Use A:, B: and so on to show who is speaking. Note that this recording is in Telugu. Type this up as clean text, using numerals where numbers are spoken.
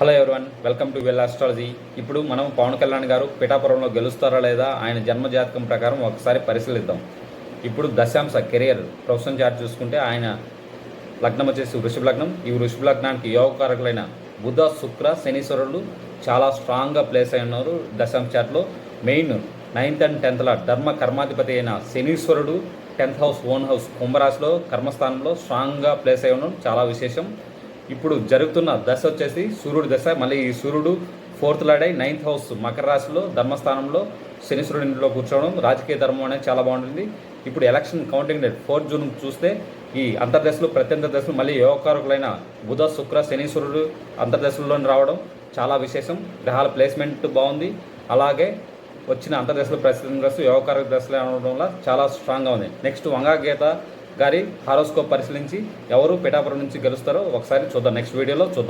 A: Hello everyone, welcome to well astrology. ఇప్పుడు మనం పవన్ కళ్యాణ్ గారు పిఠాపురంలో గెలుస్తారా లేదా ఆయన జన్మజాతకం ప్రకారం ఒకసారి పరిశీలిద్దాం. ఇప్పుడు దశాంశ కెరియర్ ప్రొఫెషన్ చార్ట్ చూసుకుంటే ఆయన లగ్నం వచ్చేసి వృషభ లగ్నం. ఈ వృషభ లగ్నానికి యోగకారకులైన బుధ, శుక్ర, శనీశ్వరులు చాలా స్ట్రాంగ్గా ప్లేస్ అయి ఉన్నారు. దశాంశ చార్ట్లో మెయిన్ 9th and 10th ధర్మ కర్మాధిపతి అయిన శనీశ్వరుడు 10th హౌస్ ఓన్ హౌస్ కుంభరాశిలో కర్మస్థానంలో స్ట్రాంగ్గా ప్లేస్ అయి ఉండడం చాలా విశేషం. ఇప్పుడు జరుగుతున్న దశ వచ్చేసి సూర్యుడి దశ. మళ్ళీ ఈ సూర్యుడు 4th లార్డ్ అయి 9th హౌస్ మకర రాశిలో ధర్మస్థానంలో శనీశ్వరుడి ఇంట్లో కూర్చోవడం రాజకీయ ధర్మం అనేది చాలా బాగుంటుంది. ఇప్పుడు ఎలక్షన్ కౌంటింగ్ డేట్ 4 జూన్ చూస్తే ఈ అంతర్దశలు ప్రత్యంతర దశలు మళ్ళీ యోగకారకులైన బుధ, శుక్ర, శనీశ్వరుడు అంతర్దశల్లో రావడం చాలా విశేషం. గ్రహాల ప్లేస్మెంట్ బాగుంది. అలాగే వచ్చిన అంతర్దశలు ప్రత్యంతర దశలు యోగకారక దశలు అనడం వల్ల చాలా స్ట్రాంగ్గా ఉంది. నెక్స్ట్ వంగా గీత గారి హారోస్కోప్ పరిశీలించి ఎవరు పిఠాపురం నుంచి గెలుస్తారో ఒకసారి చూద్దాం. నెక్స్ట్ వీడియోలో చూద్దాం.